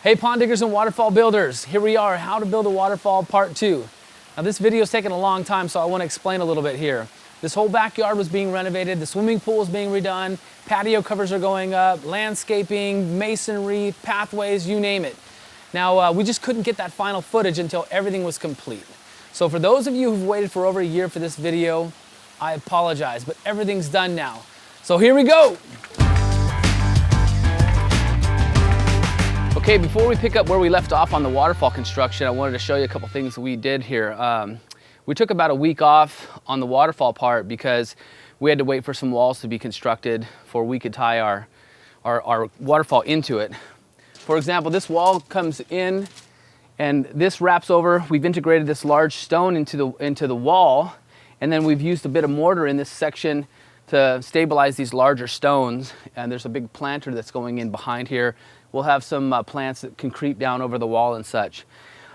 Hey pond diggers and waterfall builders, here we are, how to build a waterfall part 2. Now this video is taking a long time, so I want to explain a little bit here. This whole backyard was being renovated, the swimming pool is being redone, patio covers are going up, landscaping, masonry, pathways, you name it. Now we just couldn't get that final footage until everything was complete. So for those of you who've waited for over a year for this video, I apologize, but everything's done now. So here we go! Okay, before we pick up where we left off on the waterfall construction, I wanted to show you a couple things we did here. We took about a week off on the waterfall part because we had to wait for some walls to be constructed before we could tie our waterfall into it. For example, this wall comes in and this wraps over. We've integrated this large stone into the wall, and then we've used a bit of mortar in this section to stabilize these larger stones. And there's a big planter that's going in behind here. We'll have some plants that can creep down over the wall and such.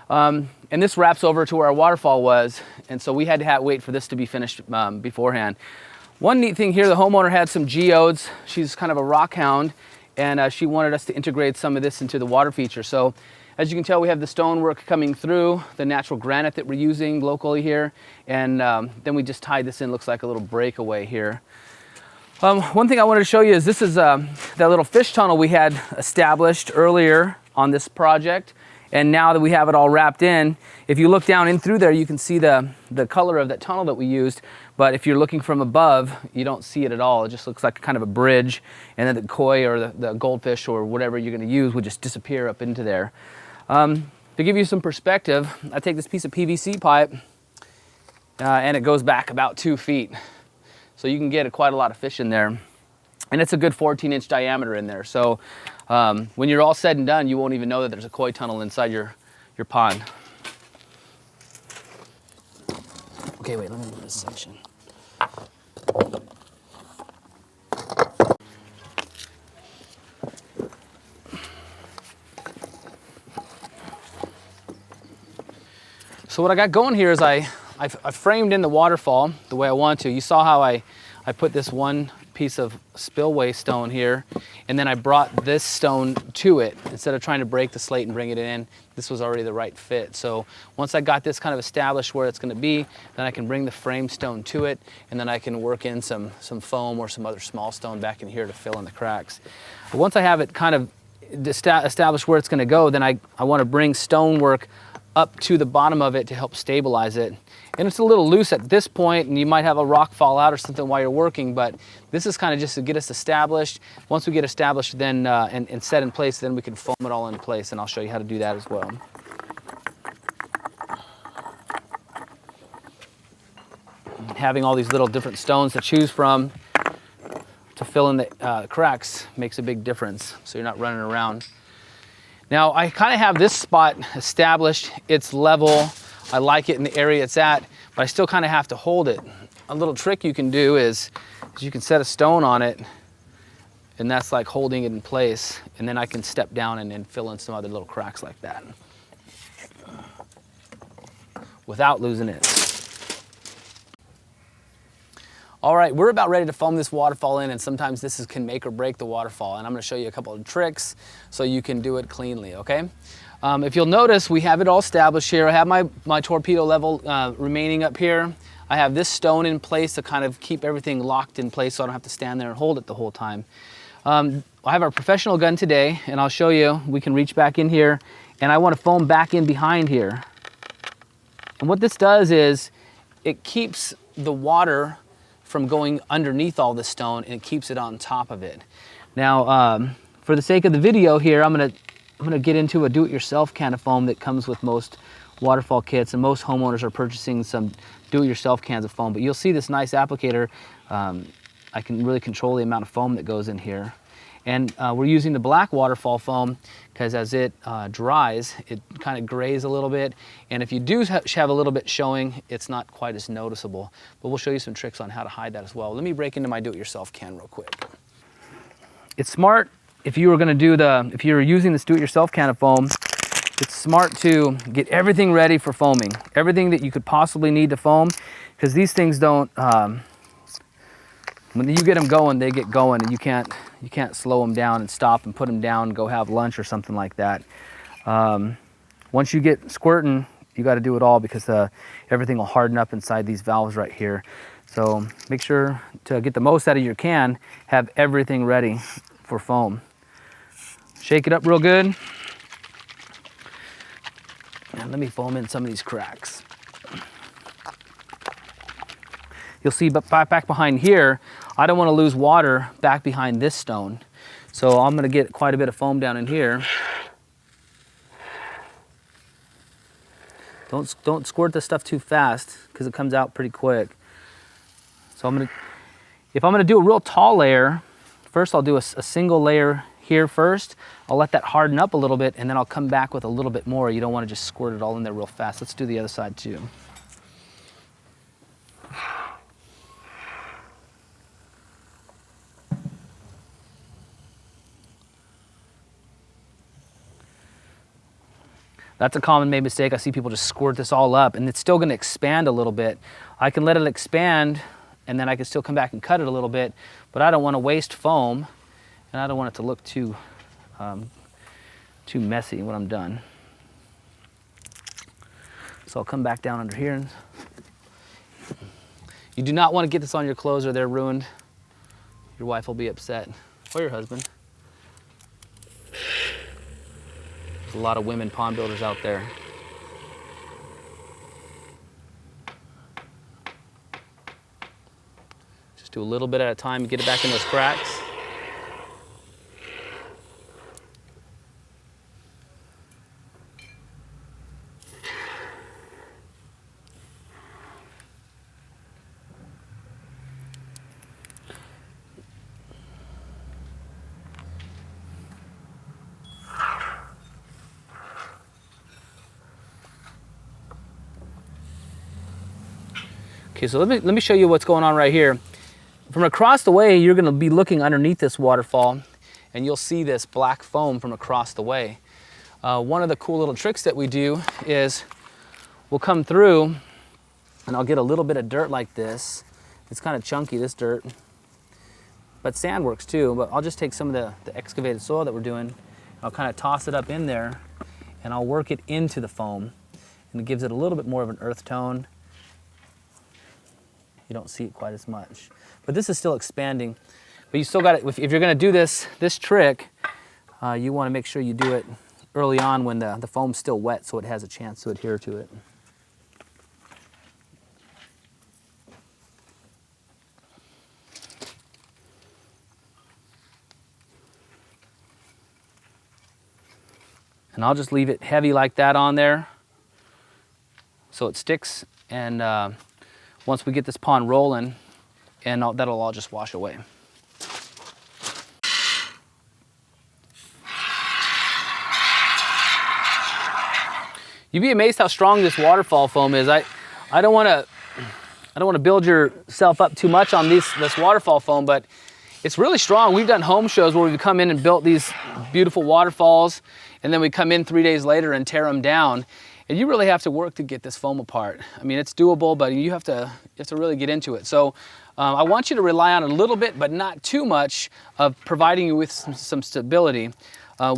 And this wraps over to where our waterfall was, and so we had to wait for this to be finished beforehand. One neat thing here, the homeowner had some geodes. She's kind of a rock hound, and she wanted us to integrate some of this into the water feature. So as you can tell, we have the stonework coming through, the natural granite that we're using locally here, and then we just tied this in. Looks like a little breakaway here. One thing I wanted to show you is this is that little fish tunnel we had established earlier on this project, and now that we have it all wrapped in, if you look down in through there, you can see the color of that tunnel that we used, but if you're looking from above, you don't see it at all. It just looks like kind of a bridge, and then the koi or the goldfish or whatever you're going to use would just disappear up into there. To give you some perspective, I take this piece of PVC pipe and it goes back about 2 feet. So you can get quite a lot of fish in there. And it's a good 14-inch diameter in there. So when you're all said and done, you won't even know that there's a koi tunnel inside your pond. Okay, wait, let me move this section. So what I got going here is I framed in the waterfall the way I want to. You saw how I put this one piece of spillway stone here, and then I brought this stone to it. Instead of trying to break the slate and bring it in, this was already the right fit. So once I got this kind of established where it's going to be, then I can bring the frame stone to it, and then I can work in some foam or some other small stone back in here to fill in the cracks. But once I have it kind of established where it's going to go, then I want to bring stonework up to the bottom of it to help stabilize it. And it's a little loose at this point, and you might have a rock fall out or something while you're working, but this is kind of just to get us established. Once we get established then and set in place, then we can foam it all in place, and I'll show you how to do that as well. Having all these little different stones to choose from to fill in the cracks makes a big difference, so you're not running around. Now I kind of have this spot established, it's level, I like it in the area it's at, but I still kind of have to hold it. A little trick you can do is you can set a stone on it, and that's like holding it in place, and then I can step down and fill in some other little cracks like that without losing it. All right, we're about ready to foam this waterfall in, and sometimes this can make or break the waterfall, and I'm going to show you a couple of tricks so you can do it cleanly, okay? If you'll notice, we have it all established here. I have my torpedo level remaining up here. I have this stone in place to kind of keep everything locked in place so I don't have to stand there and hold it the whole time. I have our professional gun today, and I'll show you. We can reach back in here, and I want to foam back in behind here. And what this does is it keeps the water from going underneath all this stone, and it keeps it on top of it. Now, for the sake of the video here, I'm gonna get into a do-it-yourself can of foam that comes with most waterfall kits, and most homeowners are purchasing some do-it-yourself cans of foam. But you'll see this nice applicator. I can really control the amount of foam that goes in here. And we're using the black waterfall foam because as it dries, it kind of grays a little bit. And if you do have a little bit showing, it's not quite as noticeable. But we'll show you some tricks on how to hide that as well. Let me break into my do-it-yourself can real quick. It's smart if you were using this do-it-yourself can of foam, it's smart to get everything ready for foaming. Everything that you could possibly need to foam, because these things don't, when you get them going, they get going, and you can't slow them down and stop and put them down and go have lunch or something like that. Once you get squirting, you got to do it all because everything will harden up inside these valves right here. So make sure to get the most out of your can, have everything ready for foam. Shake it up real good. And let me foam in some of these cracks. You'll see back behind here, I don't want to lose water back behind this stone. So I'm going to get quite a bit of foam down in here. Don't squirt this stuff too fast because it comes out pretty quick. So if I'm going to do a real tall layer, first I'll do a single layer here first. I'll let that harden up a little bit and then I'll come back with a little bit more. You don't want to just squirt it all in there real fast. Let's do the other side too. That's a common made mistake. I see people just squirt this all up and it's still going to expand a little bit. I can let it expand and then I can still come back and cut it a little bit, but I don't want to waste foam and I don't want it to look too messy when I'm done. So I'll come back down under here. And you do not want to get this on your clothes or they're ruined. Your wife will be upset, or your husband. There's a lot of women pond builders out there. Just do a little bit at a time and get it back in those cracks. Okay, so let me show you what's going on right here. From across the way, you're gonna be looking underneath this waterfall and you'll see this black foam from across the way. One of the cool little tricks that we do is we'll come through and I'll get a little bit of dirt like this. It's kind of chunky, this dirt, but sand works too. But I'll just take some of the excavated soil that we're doing, I'll kind of toss it up in there and I'll work it into the foam and it gives it a little bit more of an earth tone. You don't see it quite as much, but this is still expanding. But you still got it. If you're going to do this trick, you want to make sure you do it early on when the foam's still wet, so it has a chance to adhere to it. And I'll just leave it heavy like that on there, so it sticks. And once we get this pond rolling, and that'll all just wash away. You'd be amazed how strong this waterfall foam is. I don't want to build yourself up too much on this waterfall foam, but it's really strong. We've done home shows where we've come in and built these beautiful waterfalls, and then we come in 3 days later and tear them down. And you really have to work to get this foam apart. I mean, it's doable, but you have to really get into it. So I want you to rely on a little bit, but not too much, of providing you with some stability.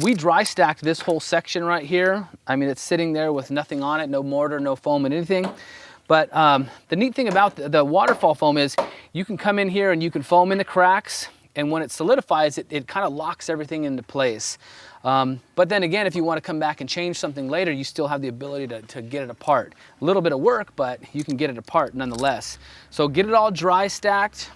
We dry stacked this whole section right here. I mean, it's sitting there with nothing on it, no mortar, no foam and anything. But the neat thing about the waterfall foam is you can come in here and you can foam in the cracks, and when it solidifies, it kind of locks everything into place. But then again, if you want to come back and change something later, you still have the ability to get it apart. A little bit of work, but you can get it apart nonetheless. So get it all dry stacked,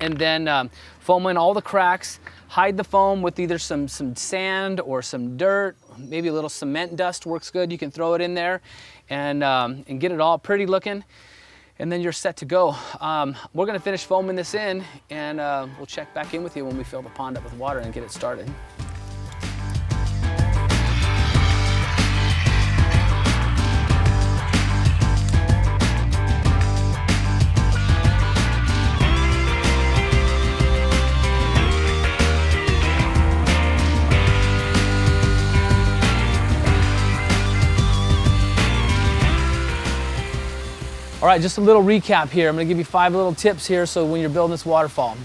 and then foam in all the cracks. Hide the foam with either some sand or some dirt, maybe a little cement dust works good. You can throw it in there and get it all pretty looking, and then you're set to go. We're gonna finish foaming this in, and we'll check back in with you when we fill the pond up with water and get it started. All right, just a little recap here. I'm gonna give you 5 little tips here so when you're building this waterfall.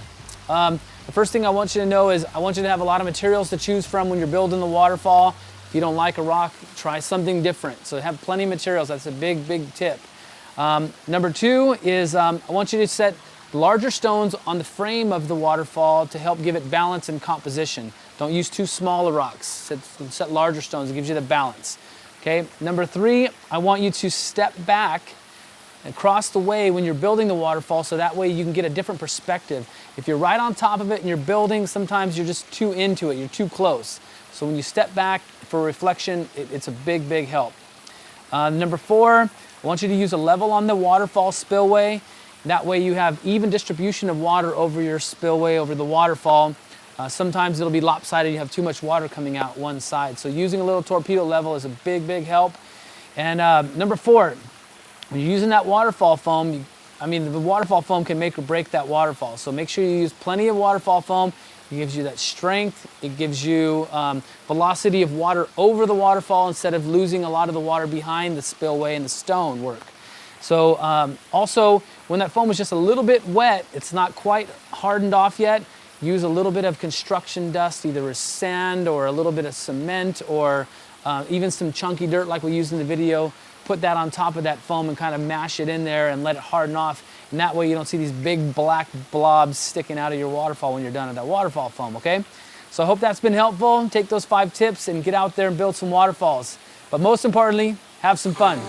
The first thing I want you to know is I want you to have a lot of materials to choose from when you're building the waterfall. If you don't like a rock, try something different. So have plenty of materials. That's a big, big tip. Number 2 is I want you to set larger stones on the frame of the waterfall to help give it balance and composition. Don't use too small rocks. Set larger stones. It gives you the balance. Okay. Number 3, I want you to step back and cross the way when you're building the waterfall, so that way you can get a different perspective. If you're right on top of it and you're building, sometimes you're just too into it. You're too close. So when you step back for reflection, it's a big, big help. Number 4, I want you to use a level on the waterfall spillway. That way you have even distribution of water over your spillway, over the waterfall. Sometimes it'll be lopsided, you have too much water coming out one side. So using a little torpedo level is a big, big help. And number 4, when you're using that waterfall foam, the waterfall foam can make or break that waterfall. So make sure you use plenty of waterfall foam. It gives you that strength. It gives you velocity of water over the waterfall instead of losing a lot of the water behind the spillway and the stone work. So also, when that foam is just a little bit wet, it's not quite hardened off yet, use a little bit of construction dust, either as sand or a little bit of cement or even some chunky dirt like we used in the video. Put that on top of that foam and kind of mash it in there and let it harden off. And that way you don't see these big black blobs sticking out of your waterfall when you're done with that waterfall foam, okay? So I hope that's been helpful. Take those 5 tips and get out there and build some waterfalls. But most importantly, have some fun.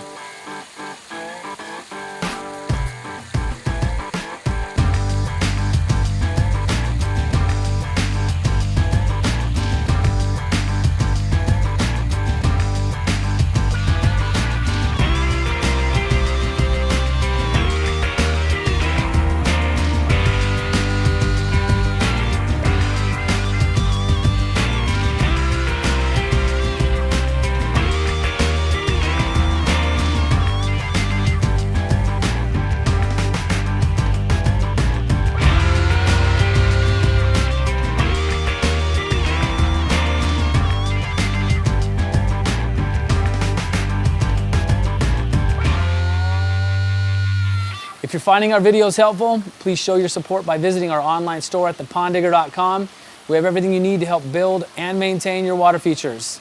If you're finding our videos helpful, please show your support by visiting our online store at thepondigger.com. We have everything you need to help build and maintain your water features.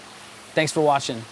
Thanks for watching.